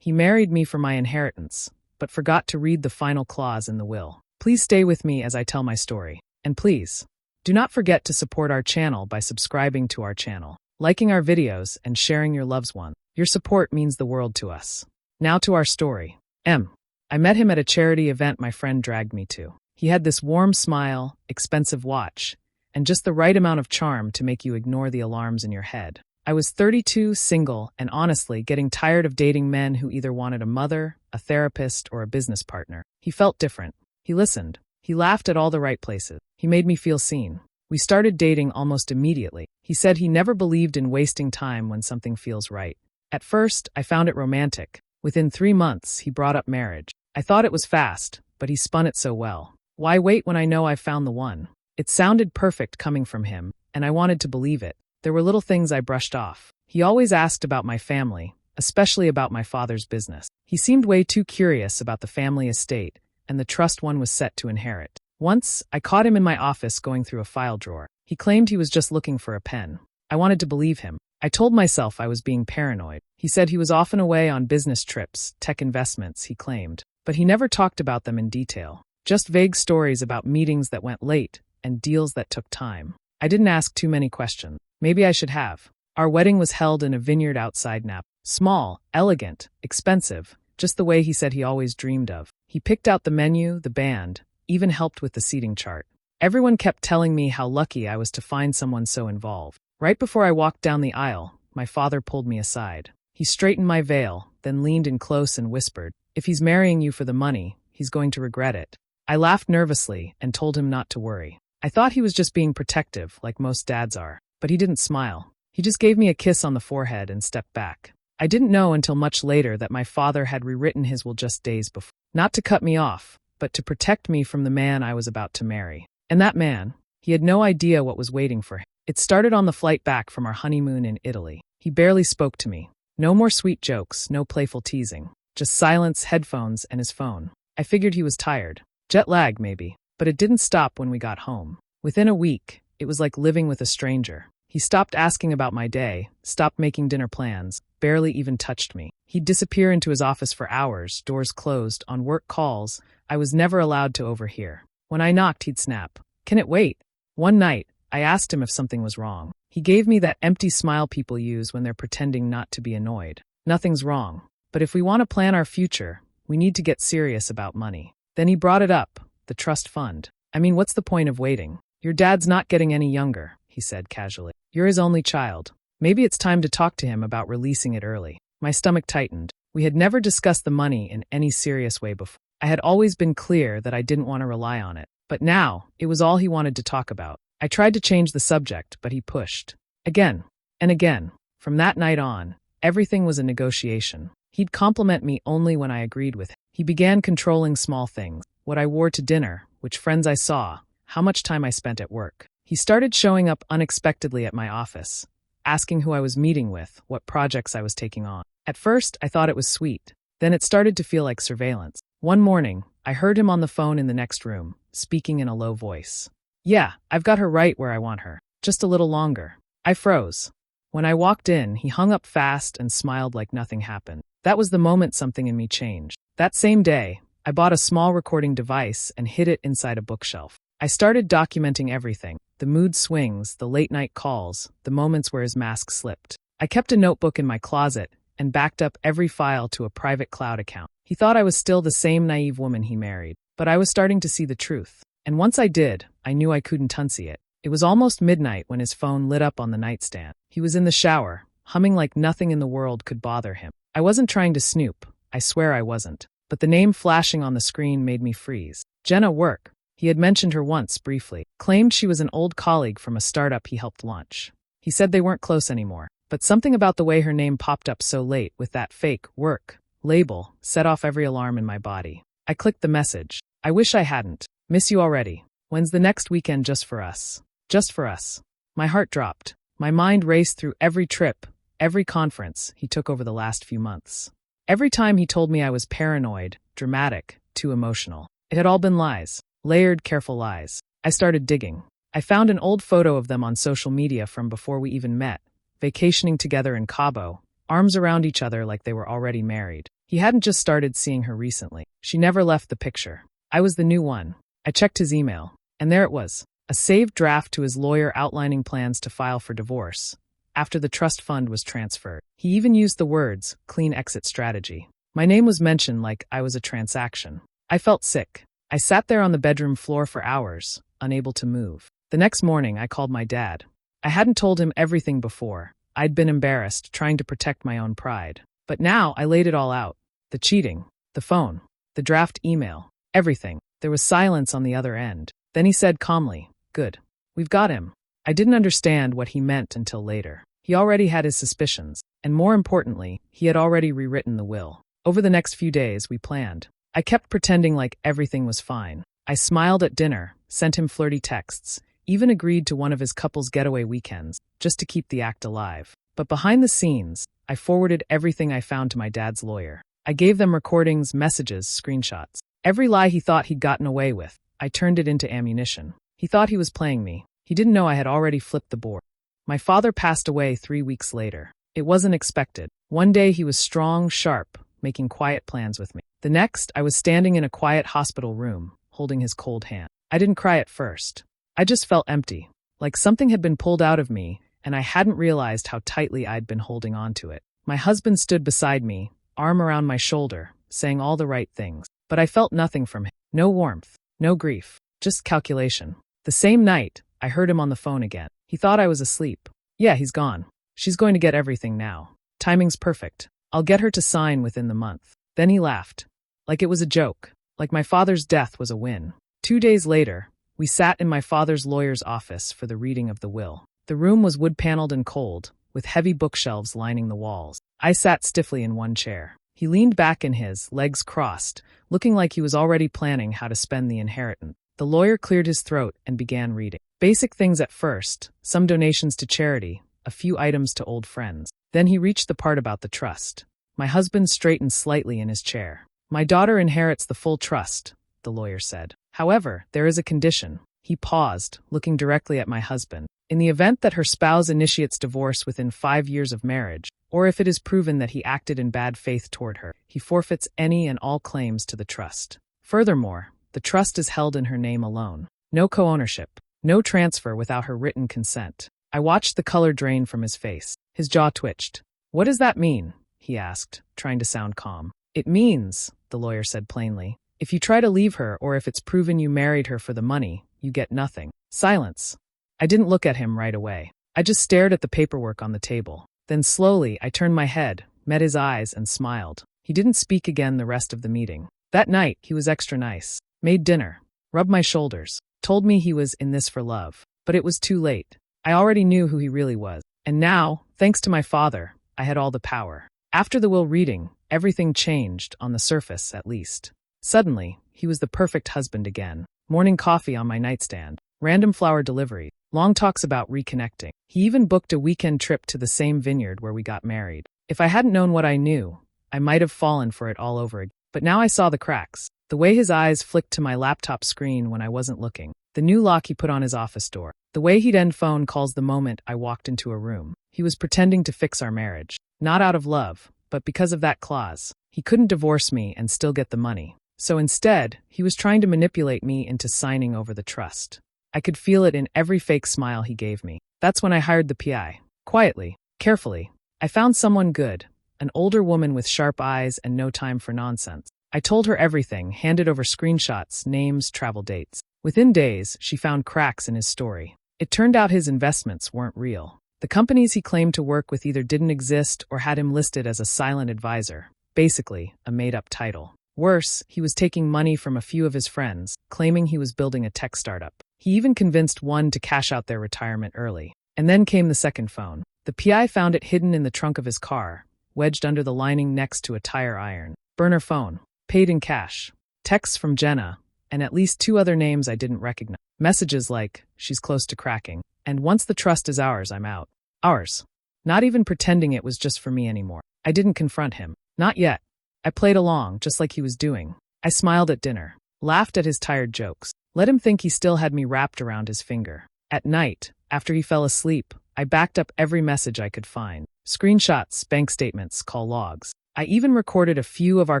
He married me for my inheritance, but forgot to read the final clause in the will. Please stay with me as I tell my story. And please, do not forget to support our channel by subscribing to our channel, liking our videos, and sharing your loved one. Your support means the world to us. Now to our story. I met him at a charity event my friend dragged me to. He had this warm smile, expensive watch, and just the right amount of charm to make you ignore the alarms in your head. I was 32, single, and honestly getting tired of dating men who either wanted a mother, a therapist, or a business partner. He felt different. He listened. He laughed at all the right places. He made me feel seen. We started dating almost immediately. He said he never believed in wasting time when something feels right. At first, I found it romantic. Within 3 months, he brought up marriage. I thought it was fast, but he spun it so well. Why wait when I know I've found the one? It sounded perfect coming from him, and I wanted to believe it. There were little things I brushed off. He always asked about my family, especially about my father's business. He seemed way too curious about the family estate and the trust one was set to inherit. Once, I caught him in my office going through a file drawer. He claimed he was just looking for a pen. I wanted to believe him. I told myself I was being paranoid. He said he was often away on business trips, tech investments, he claimed. But he never talked about them in detail. Just vague stories about meetings that went late and deals that took time. I didn't ask too many questions. Maybe I should have. Our wedding was held in a vineyard outside Napa. Small, elegant, expensive, just the way he said he always dreamed of. He picked out the menu, the band, even helped with the seating chart. Everyone kept telling me how lucky I was to find someone so involved. Right before I walked down the aisle, my father pulled me aside. He straightened my veil, then leaned in close and whispered, "If he's marrying you for the money, he's going to regret it." I laughed nervously and told him not to worry. I thought he was just being protective, like most dads are. But he didn't smile. He just gave me a kiss on the forehead and stepped back. I didn't know until much later that my father had rewritten his will just days before. Not to cut me off, but to protect me from the man I was about to marry. And that man, he had no idea what was waiting for him. It started on the flight back from our honeymoon in Italy. He barely spoke to me. No more sweet jokes, no playful teasing. Just silence, headphones, and his phone. I figured he was tired. Jet lag, maybe. But it didn't stop when we got home. Within a week, it was like living with a stranger. He stopped asking about my day, stopped making dinner plans, barely even touched me. He'd disappear into his office for hours, doors closed, on work calls I was never allowed to overhear. When I knocked, he'd snap, "Can it wait?" One night, I asked him if something was wrong. He gave me that empty smile people use when they're pretending not to be annoyed. "Nothing's wrong. But if we want to plan our future, we need to get serious about money." Then he brought it up, the trust fund. "I mean, what's the point of waiting? Your dad's not getting any younger," he said casually. "You're his only child. Maybe it's time to talk to him about releasing it early." My stomach tightened. We had never discussed the money in any serious way before. I had always been clear that I didn't want to rely on it. But now, it was all he wanted to talk about. I tried to change the subject, but he pushed. Again and again. From that night on, everything was a negotiation. He'd compliment me only when I agreed with him. He began controlling small things. What I wore to dinner, which friends I saw, how much time I spent at work. He started showing up unexpectedly at my office, asking who I was meeting with, what projects I was taking on. At first, I thought it was sweet. Then it started to feel like surveillance. One morning, I heard him on the phone in the next room, speaking in a low voice. "Yeah, I've got her right where I want her. Just a little longer." I froze. When I walked in, he hung up fast and smiled like nothing happened. That was the moment something in me changed. That same day, I bought a small recording device and hid it inside a bookshelf. I started documenting everything. The mood swings, the late-night calls, the moments where his mask slipped. I kept a notebook in my closet and backed up every file to a private cloud account. He thought I was still the same naive woman he married, but I was starting to see the truth. And once I did, I knew I couldn't unsee it. It was almost midnight when his phone lit up on the nightstand. He was in the shower, humming like nothing in the world could bother him. I wasn't trying to snoop. I swear I wasn't. But the name flashing on the screen made me freeze. Jenna Work. He had mentioned her once, briefly. Claimed she was an old colleague from a startup he helped launch. He said they weren't close anymore. But something about the way her name popped up so late with that fake work label set off every alarm in my body. I clicked the message. "I wish I hadn't. Miss you already. When's the next weekend just for us?" Just for us. My heart dropped. My mind raced through every trip, every conference he took over the last few months. Every time he told me I was paranoid, dramatic, too emotional. It had all been lies. Layered, careful lies. I started digging. I found an old photo of them on social media from before we even met, vacationing together in Cabo, arms around each other like they were already married. He hadn't just started seeing her recently. She never left the picture. I was the new one. I checked his email, and there it was. A saved draft to his lawyer outlining plans to file for divorce after the trust fund was transferred. He even used the words, clean exit strategy. My name was mentioned like I was a transaction. I felt sick. I sat there on the bedroom floor for hours, unable to move. The next morning, I called my dad. I hadn't told him everything before. I'd been embarrassed, trying to protect my own pride. But now I laid it all out. The cheating, the phone, the draft email, everything. There was silence on the other end. Then he said calmly, "Good. We've got him." I didn't understand what he meant until later. He already had his suspicions, and more importantly, he had already rewritten the will. Over the next few days, we planned. I kept pretending like everything was fine. I smiled at dinner, sent him flirty texts, even agreed to one of his couple's getaway weekends, just to keep the act alive. But behind the scenes, I forwarded everything I found to my dad's lawyer. I gave them recordings, messages, screenshots. Every lie he thought he'd gotten away with, I turned it into ammunition. He thought he was playing me. He didn't know I had already flipped the board. My father passed away 3 weeks later. It wasn't expected. One day he was strong, sharp, making quiet plans with me. The next, I was standing in a quiet hospital room, holding his cold hand. I didn't cry at first. I just felt empty, like something had been pulled out of me, and I hadn't realized how tightly I'd been holding on to it. My husband stood beside me, arm around my shoulder, saying all the right things. But I felt nothing from him. No warmth, no grief, just calculation. The same night, I heard him on the phone again. He thought I was asleep. "Yeah, he's gone. She's going to get everything now. Timing's perfect. I'll get her to sign within the month." Then he laughed. Like it was a joke. Like my father's death was a win. 2 days later, we sat in my father's lawyer's office for the reading of the will. The room was wood-paneled and cold, with heavy bookshelves lining the walls. I sat stiffly in one chair. He leaned back in his, legs crossed, looking like he was already planning how to spend the inheritance. The lawyer cleared his throat and began reading. Basic things at first, some donations to charity, a few items to old friends. Then he reached the part about the trust. My husband straightened slightly in his chair. "My daughter inherits the full trust," the lawyer said. "However, there is a condition." He paused, looking directly at my husband. "In the event that her spouse initiates divorce within 5 years of marriage, or if it is proven that he acted in bad faith toward her, he forfeits any and all claims to the trust. Furthermore, the trust is held in her name alone. No co-ownership, no transfer without her written consent." I watched the color drain from his face. His jaw twitched. "What does that mean?" he asked, trying to sound calm. "It means," the lawyer said plainly, "if you try to leave her or if it's proven you married her for the money, you get nothing." Silence. I didn't look at him right away. I just stared at the paperwork on the table. Then slowly, I turned my head, met his eyes, and smiled. He didn't speak again the rest of the meeting. That night, he was extra nice. Made dinner. Rubbed my shoulders. Told me he was in this for love. But it was too late. I already knew who he really was. And now, thanks to my father, I had all the power. After the will reading, everything changed, on the surface at least. Suddenly, he was the perfect husband again. Morning coffee on my nightstand. Random flower delivery. Long talks about reconnecting. He even booked a weekend trip to the same vineyard where we got married. If I hadn't known what I knew, I might have fallen for it all over again. But now I saw the cracks. The way his eyes flicked to my laptop screen when I wasn't looking. The new lock he put on his office door. The way he'd end phone calls the moment I walked into a room. He was pretending to fix our marriage. Not out of love, but because of that clause. He couldn't divorce me and still get the money. So instead, he was trying to manipulate me into signing over the trust. I could feel it in every fake smile he gave me. That's when I hired the PI. Quietly, carefully. I found someone good, an older woman with sharp eyes and no time for nonsense. I told her everything, handed over screenshots, names, travel dates. Within days, she found cracks in his story. It turned out his investments weren't real. The companies he claimed to work with either didn't exist or had him listed as a silent advisor. Basically, a made-up title. Worse, he was taking money from a few of his friends, claiming he was building a tech startup. He even convinced one to cash out their retirement early. And then came the second phone. The PI found it hidden in the trunk of his car, wedged under the lining next to a tire iron. Burner phone. Paid in cash. Texts from Jenna, and at least 2 other names I didn't recognize. Messages like, "She's close to cracking," and "Once the trust is ours, I'm out." Ours. Not even pretending it was just for me anymore. I didn't confront him. Not yet. I played along, just like he was doing. I smiled at dinner. Laughed at his tired jokes. Let him think he still had me wrapped around his finger. At night, after he fell asleep, I backed up every message I could find. Screenshots, bank statements, call logs. I even recorded a few of our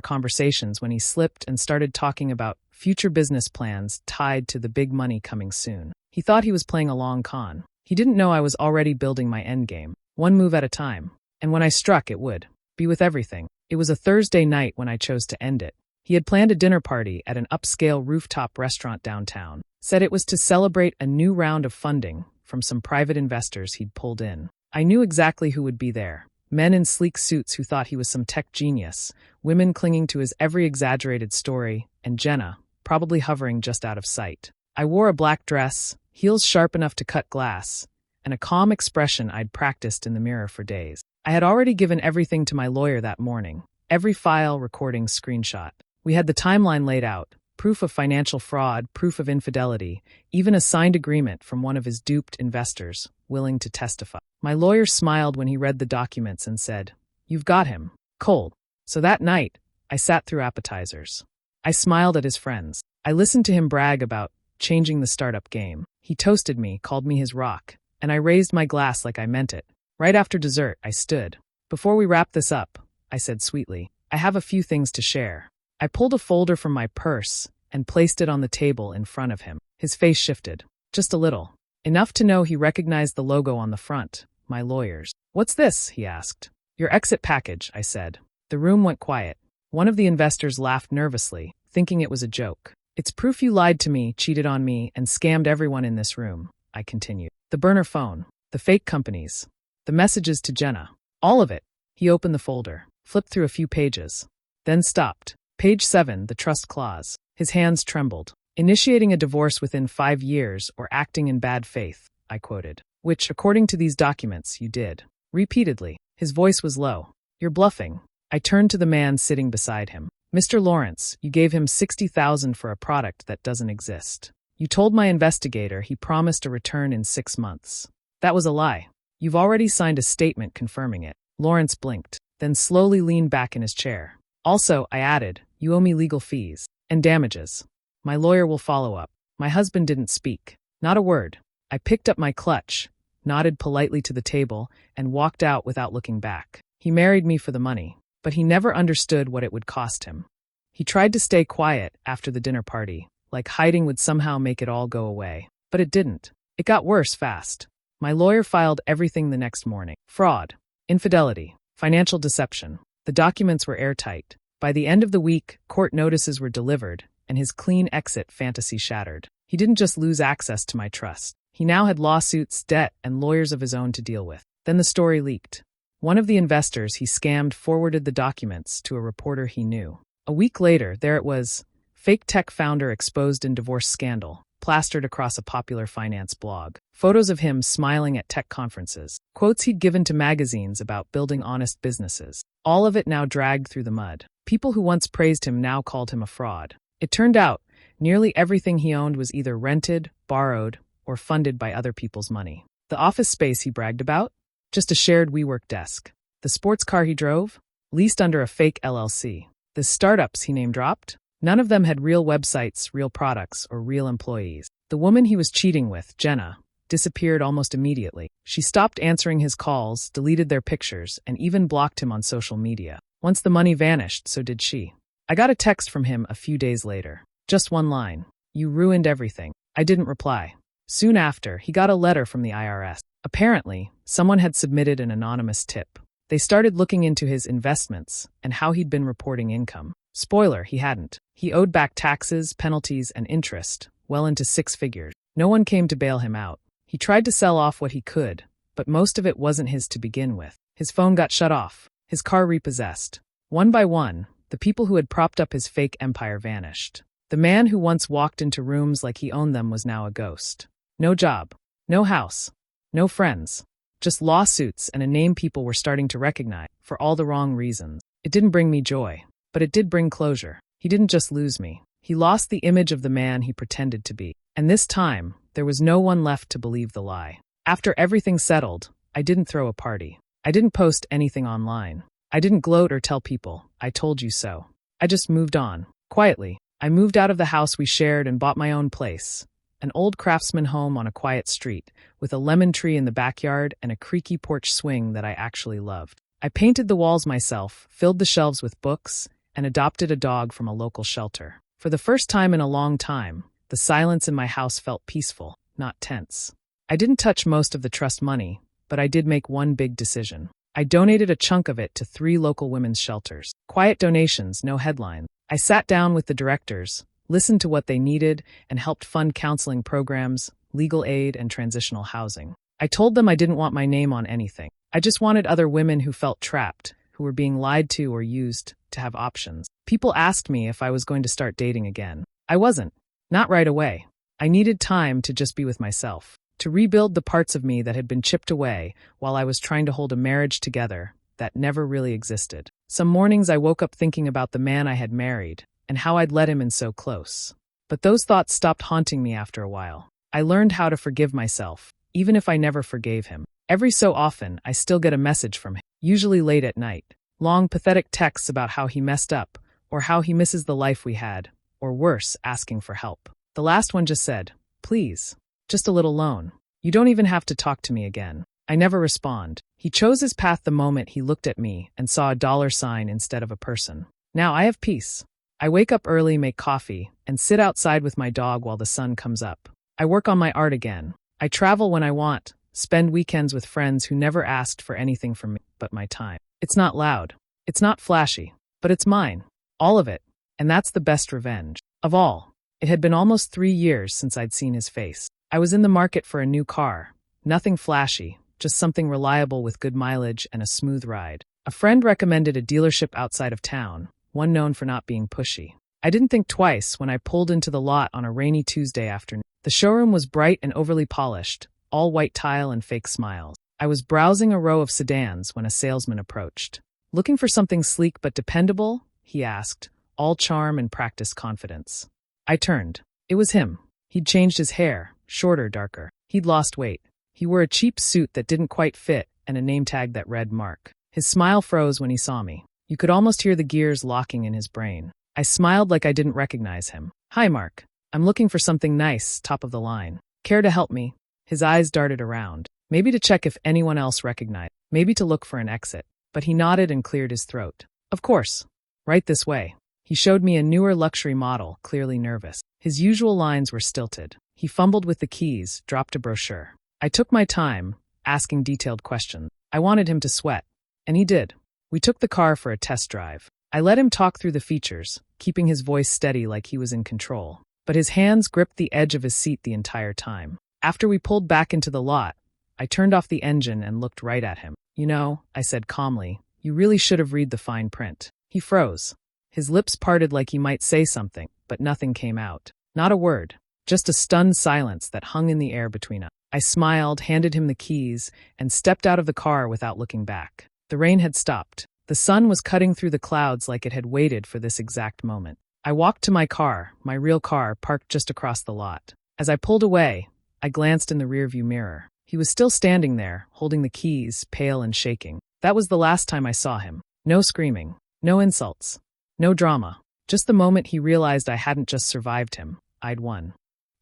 conversations when he slipped and started talking about future business plans tied to the big money coming soon. He thought he was playing a long con. He didn't know I was already building my endgame, one move at a time. And when I struck, it would be with everything. It was a Thursday night when I chose to end it. He had planned a dinner party at an upscale rooftop restaurant downtown. Said it was to celebrate a new round of funding from some private investors he'd pulled in. I knew exactly who would be there. Men in sleek suits who thought he was some tech genius, women clinging to his every exaggerated story, and Jenna, probably hovering just out of sight. I wore a black dress, heels sharp enough to cut glass, and a calm expression I'd practiced in the mirror for days. I had already given everything to my lawyer that morning, every file, recording, screenshot. We had the timeline laid out, proof of financial fraud, proof of infidelity, even a signed agreement from one of his duped investors, willing to testify. My lawyer smiled when he read the documents and said, "You've got him. Cold." So that night, I sat through appetizers. I smiled at his friends. I listened to him brag about changing the startup game. He toasted me, called me his rock, and I raised my glass like I meant it. Right after dessert, I stood. "Before we wrap this up," I said sweetly, "I have a few things to share." I pulled a folder from my purse and placed it on the table in front of him. His face shifted. Just a little. Enough to know he recognized the logo on the front, my lawyer's. "What's this?" he asked. "Your exit package," I said. The room went quiet. One of the investors laughed nervously, thinking it was a joke. "It's proof you lied to me, cheated on me, and scammed everyone in this room," I continued. "The burner phone, the fake companies, the messages to Jenna, all of it." He opened the folder, flipped through a few pages, then stopped. Page 7, the trust clause. His hands trembled. "Initiating a divorce within 5 years or acting in bad faith," I quoted. "Which, according to these documents, you did." Repeatedly. His voice was low. "You're bluffing." I turned to the man sitting beside him. "Mr. Lawrence, you gave him $60,000 for a product that doesn't exist. You told my investigator he promised a return in 6 months. That was a lie. You've already signed a statement confirming it." Lawrence blinked, then slowly leaned back in his chair. "Also," I added, "you owe me legal fees and damages. My lawyer will follow up." My husband didn't speak. Not a word. I picked up my clutch, nodded politely to the table, and walked out without looking back. He married me for the money, but he never understood what it would cost him. He tried to stay quiet after the dinner party, like hiding would somehow make it all go away. But it didn't. It got worse fast. My lawyer filed everything the next morning. Fraud, infidelity, financial deception. The documents were airtight. By the end of the week, court notices were delivered, and his clean exit fantasy shattered. He didn't just lose access to my trust. He now had lawsuits, debt, and lawyers of his own to deal with. Then the story leaked. One of the investors he scammed forwarded the documents to a reporter he knew. A week later, there it was, fake tech founder exposed in divorce scandal, plastered across a popular finance blog. Photos of him smiling at tech conferences. Quotes he'd given to magazines about building honest businesses. All of it now dragged through the mud. People who once praised him now called him a fraud. It turned out, nearly everything he owned was either rented, borrowed, or funded by other people's money. The office space he bragged about? Just a shared WeWork desk. The sports car he drove? Leased under a fake LLC. The startups he name-dropped? None of them had real websites, real products, or real employees. The woman he was cheating with, Jenna, disappeared almost immediately. She stopped answering his calls, deleted their pictures, and even blocked him on social media. Once the money vanished, so did she. I got a text from him a few days later. Just one line. "You ruined everything." I didn't reply. Soon after, he got a letter from the IRS. Apparently, someone had submitted an anonymous tip. They started looking into his investments and how he'd been reporting income. Spoiler, he hadn't. He owed back taxes, penalties, and interest, well into 6 figures. No one came to bail him out. He tried to sell off what he could, but most of it wasn't his to begin with. His phone got shut off, his car repossessed. One by one, the people who had propped up his fake empire vanished. The man who once walked into rooms like he owned them was now a ghost. No job, no house, no friends, just lawsuits and a name people were starting to recognize for all the wrong reasons. It didn't bring me joy, but it did bring closure. He didn't just lose me. He lost the image of the man he pretended to be. And this time, there was no one left to believe the lie. After everything settled, I didn't throw a party. I didn't post anything online. I didn't gloat or tell people, "I told you so." I just moved on. Quietly, I moved out of the house we shared and bought my own place. an old craftsman home on a quiet street, with a lemon tree in the backyard and a creaky porch swing that I actually loved. I painted the walls myself, filled the shelves with books, and adopted a dog from a local shelter. For the first time in a long time, the silence in my house felt peaceful, not tense. I didn't touch most of the trust money, but I did make one big decision. I donated a chunk of it to 3 local women's shelters. Quiet donations, no headline. I sat down with the directors, listened to what they needed, and helped fund counseling programs, legal aid, and transitional housing. I told them I didn't want my name on anything. I just wanted other women who felt trapped, who were being lied to or used, to have options. People asked me if I was going to start dating again. I wasn't. Not right away. I needed time to just be with myself, to rebuild the parts of me that had been chipped away while I was trying to hold a marriage together that never really existed. Some mornings I woke up thinking about the man I had married and how I'd let him in so close. But those thoughts stopped haunting me after a while. I learned how to forgive myself, even if I never forgave him. Every so often, I still get a message from him, usually late at night. Long, pathetic texts about how he messed up, or how he misses the life we had, or worse, asking for help. The last one just said, "Please, just a little loan. You don't even have to talk to me again." I never respond. He chose his path the moment he looked at me and saw a $sign instead of a person. Now I have peace. I wake up early, make coffee, and sit outside with my dog while the sun comes up. I work on my art again. I travel when I want, spend weekends with friends who never asked for anything from me but my time. It's not loud. It's not flashy. But it's mine. All of it. And that's the best revenge of all. It had been almost 3 years since I'd seen his face. I was in the market for a new car. Nothing flashy, just something reliable with good mileage and a smooth ride. A friend recommended a dealership outside of town, one known for not being pushy. I didn't think twice when I pulled into the lot on a rainy Tuesday afternoon. The showroom was bright and overly polished, all white tile and fake smiles. I was browsing a row of sedans when a salesman approached. "Looking for something sleek but dependable?" he asked, all charm and practiced confidence. I turned. It was him. He'd changed his hair, shorter, darker. He'd lost weight. He wore a cheap suit that didn't quite fit and a name tag that read Mark. His smile froze when he saw me. You could almost hear the gears locking in his brain. I smiled like I didn't recognize him. "Hi, Mark. I'm looking for something nice, top of the line. Care to help me?" His eyes darted around. Maybe to check if anyone else recognized. Maybe to look for an exit. But he nodded and cleared his throat. "Of course. Right this way." He showed me a newer luxury model, clearly nervous. His usual lines were stilted. He fumbled with the keys, dropped a brochure. I took my time, asking detailed questions. I wanted him to sweat. And he did. We took the car for a test drive. I let him talk through the features, keeping his voice steady like he was in control. But his hands gripped the edge of his seat the entire time. After we pulled back into the lot, I turned off the engine and looked right at him. "You know," I said calmly, "you really should have read the fine print." He froze. His lips parted like he might say something, but nothing came out. Not a word. Just a stunned silence that hung in the air between us. I smiled, handed him the keys, and stepped out of the car without looking back. The rain had stopped. The sun was cutting through the clouds like it had waited for this exact moment. I walked to my car, my real car, parked just across the lot. As I pulled away, I glanced in the rearview mirror. He was still standing there, holding the keys, pale and shaking. That was the last time I saw him. No screaming. No insults. No drama. Just the moment he realized I hadn't just survived him, I'd won.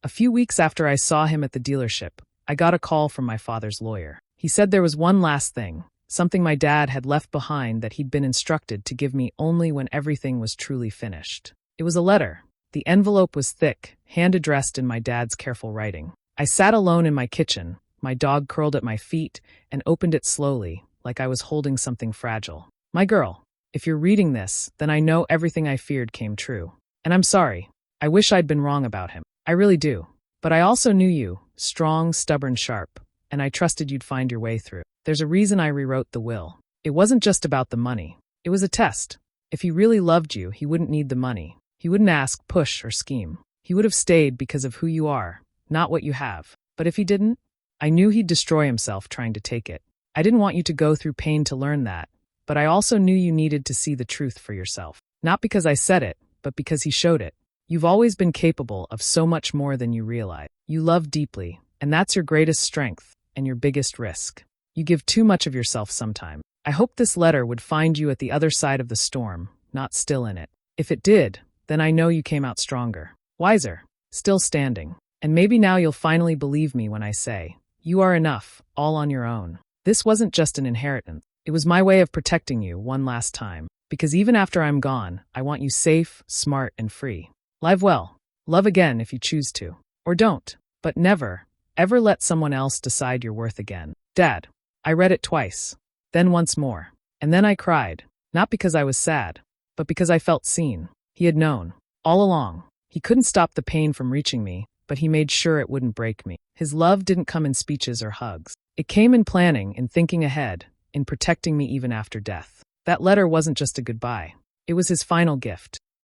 A few weeks after I saw him at the dealership, I got a call from my father's lawyer. He said there was one last thing, something my dad had left behind that he'd been instructed to give me only when everything was truly finished. It was a letter. The envelope was thick, hand-addressed in my dad's careful writing. I sat alone in my kitchen, my dog curled at my feet, and opened it slowly, like I was holding something fragile. "My girl, if you're reading this, then I know everything I feared came true. And I'm sorry. I wish I'd been wrong about him. I really do. But I also knew you, strong, stubborn, sharp, and I trusted you'd find your way through. There's a reason I rewrote the will. It wasn't just about the money. It was a test. If he really loved you, he wouldn't need the money. He wouldn't ask, push, or scheme. He would have stayed because of who you are, not what you have. But if he didn't, I knew he'd destroy himself trying to take it. I didn't want you to go through pain to learn that, but I also knew you needed to see the truth for yourself. Not because I said it, but because he showed it. You've always been capable of so much more than you realize. You love deeply, and that's your greatest strength and your biggest risk. You give too much of yourself sometimes. I hoped this letter would find you at the other side of the storm, not still in it. If it did, then I know you came out stronger, wiser, still standing. And maybe now you'll finally believe me when I say, you are enough, all on your own. This wasn't just an inheritance. It was my way of protecting you one last time. Because even after I'm gone, I want you safe, smart, and free. Live well. Love again if you choose to. Or don't. But never, ever let someone else decide your worth again. Dad. I read it twice. Then once more. And then I cried. Not because I was sad, but because I felt seen. He had known. All along. He couldn't stop the pain from reaching me, but he made sure it wouldn't break me. His love didn't come in speeches or hugs. It came in planning, in thinking ahead, in protecting me even after death. That letter wasn't just a goodbye. It was his final gift.